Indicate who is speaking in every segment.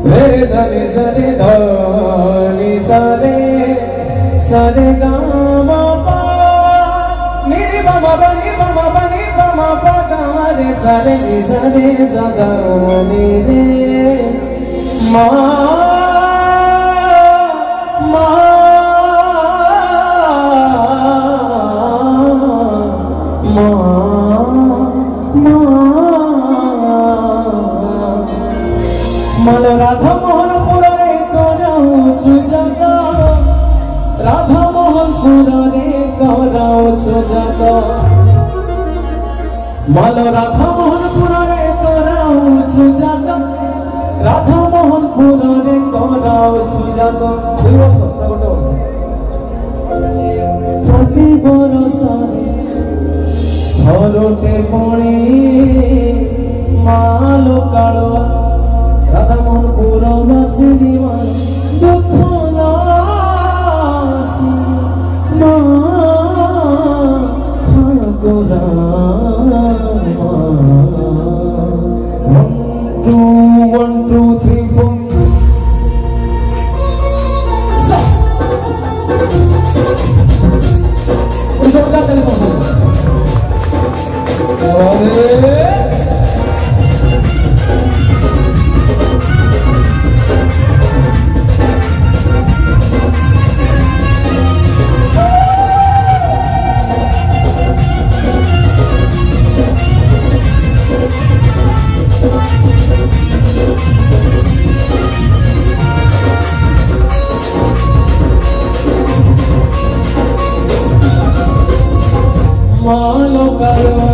Speaker 1: रे सरे सरे ध नि सरे सरे ग म प नि रे ब म प नि ब म प नि ब म प ग म रे सरे नि सरे स ग नि रे म मन राधा मोहन पुरे कराऊछु जग राधा मोहन पुरे कराऊछु जग मन राधा मोहन पुरे कराऊछु जग राधा मोहन पुरे कराऊछु जग दुई वर्ष ना गोटे वर्ष प्रति बरस घरटे पणे मालो कालुआ राधा मोहन पुरवासी दीवान दुख नासी ठाकुरा 1 2 3 4 जोरदार ताली मालो कालुआ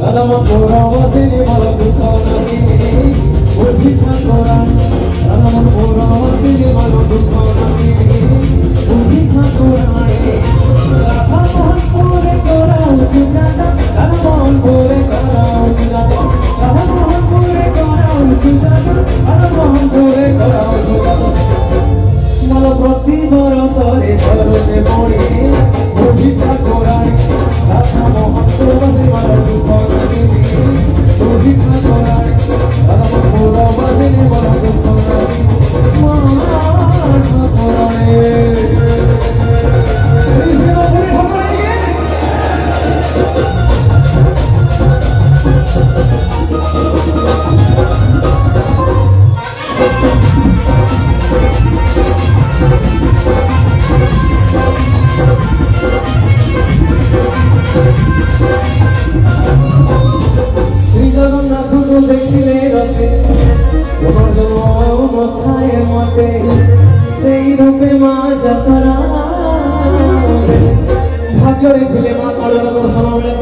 Speaker 1: राधा मोहन पुरवासी दीवान दुख नासी उठी ठाकुरा राधा मोहन पुरवासी दीवान दुख नासी उठी ठाकुरा राधा मोहन पुरे कराऊछु जग राधा मोहन पुरे कराऊछु जग राधा मोहन पुरे कराऊछु जग राधा मोहन पुरे कराऊछु जग मन प्रति बरस रे घरटे पड़े उठी ठाकुरा राधा मोहन पुरवासी दीवान दुख नासी उठी ठाकुरा राधा मोहन पुरवासी दीवान दुख नासी ठाकुरा श्री जगन्नाथ को देखिले रते पुनर्जन्म नथाए मते सेई रूपे मा जतरा भाग्य रे थिले मा कालर दर्शन मिले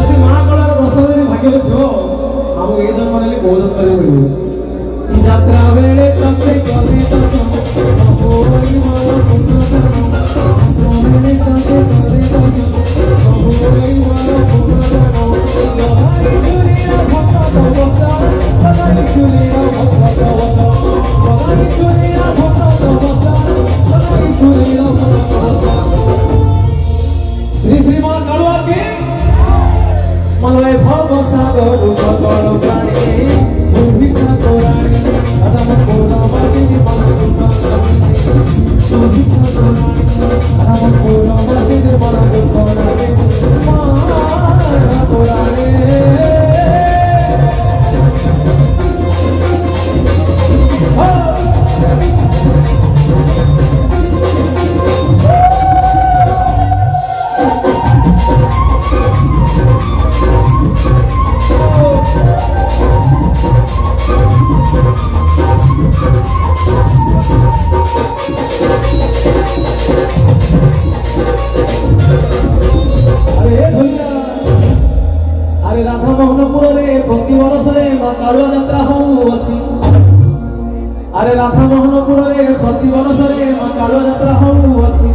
Speaker 1: अरे मा कालर दर्शन रे भाग्य रे थियो हम ए जन्म रे बहुत करे मिलियो ई यात्रा बेले तके करे दर्शन होई मारो पुण्य कर्म बेले तके करे दर्शन होई मारो पुण्य कर्म लहाई चुरिया भक्त भवता लहाई चुरिया भक्त भवता लहाई चुरिया भक्त भवता लहाई चुरिया भक्त भवता श्री श्री मां कालुआ के मलय भव सागर सकल प्राणी बुद्धि ठाकुराणी राधा मोहन पुरवासी दीवान दुख नासी बुद्धि ठाकुराणी राधा मोहन पुरवासी दीवान दुख नासी ठाकुराणी अरे राधा मोहनपुर रे प्रति वर्ष रे मां कालुआ यात्रा होउछि अरे राधा मोहनपुर रे प्रति वर्ष रे मां कालुआ यात्रा होउछि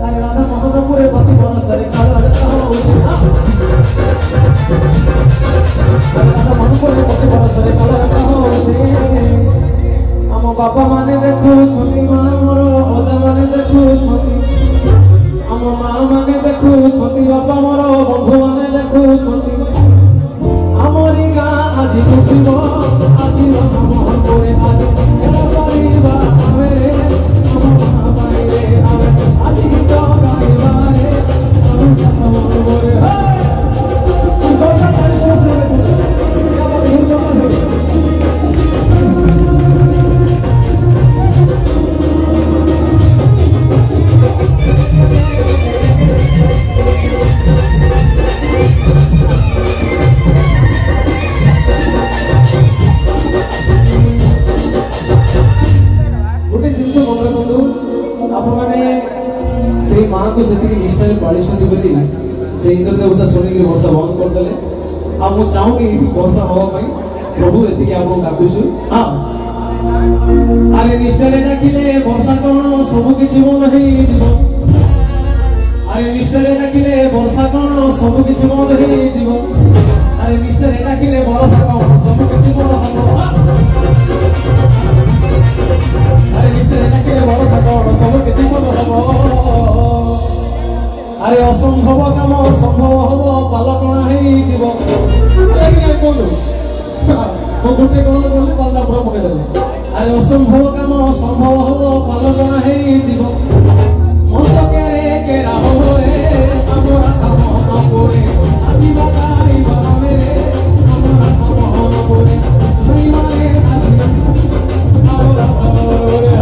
Speaker 1: अरे राधा मोहनपुर रे प्रति वर्ष रे कालुआ यात्रा होउछि राधा मोहनपुर रे प्रति वर्ष रे कालुआ यात्रा होउछि हम बापा माने देखु छथि मां मोर अजा माने देखु छथि हम मां माने देखु छथि बापा मोर बंधु माने देखु छथि आमरी गाँ आज उठिब आज राधा मोहन पुरे आज से इंद्र देवता शुणिक वर्षा बंद करदे आ मु चाहूनी वर्षा हवा प्रभु एति आपको डाकुछु हाँ अरे निष्ठरे डाकिले वर्षा कौन सब किछि मन हेई जीवो अरे निष्ठरे डाकिले वर्षा कौन सब किछि मन हेई जीवो अरे निष्ठरे डाकिले वर्षा कौन सब किछि मन हबो अरे निष्ठरे डाकिले वर्षा कौन सब किछि मन हबो अरे असंभव काम संभव हबो पालकणा हेई जीवो एई कोन मो गुटे कॉल करले पालना पूरा पके देले अरे असंभव काम संभव हबो पालकणा हेई जीवो मसकेरे केरा हबो रे हमरा काम न करे আজি बादाई बामे रे हमरा काम न करे भाई मारे আজি हमरा रे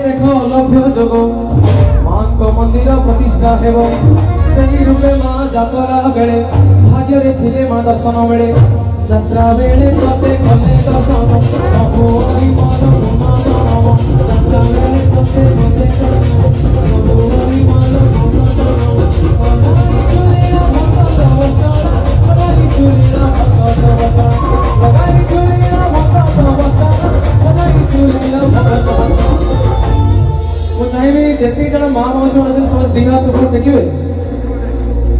Speaker 1: देखो लभ्य जग मां मंदिर प्रतिष्ठा हेब सही रूपे मां जातरा बेले भाग्य रे थिले मां दर्शन बेले यात्रा बेले तते कले दर्शन अहोरी मन मन नम यात्रा बेले तते कले दर्शन अहोरी मन मन नम लगाई चुरीला भगत वचन लगाई चुरीला भगत वचन लगाई चुरीला भगत वचन वो चाहिए जितनी जन महामहिषी समस्त दुई हाथ ऊपर देखिए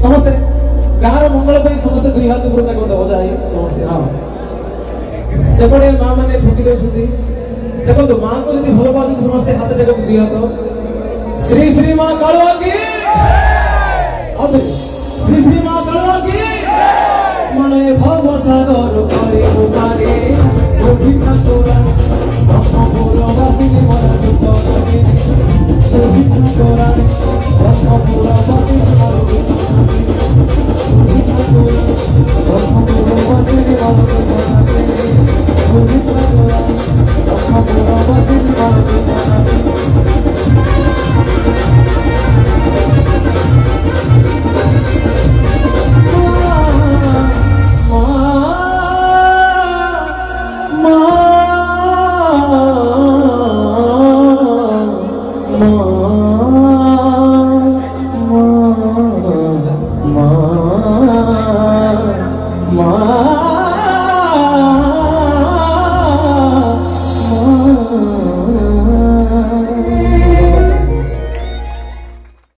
Speaker 1: समस्ते गाँव मंगल समस्त दुई हाथ ऊपर देखते हो जाए समस्ते हाँ सेपटे माँ मैंने फुटी दौरान देखो माँ को जब भल पाँच समस्ते हाथ टेक दुई हाथ श्री श्री माँ कालुआ की श्री श्री माँ कालुआ की मने भव सागर करे पुकारे उठी ठाकुर ब्रह्मपुर वासिनी मन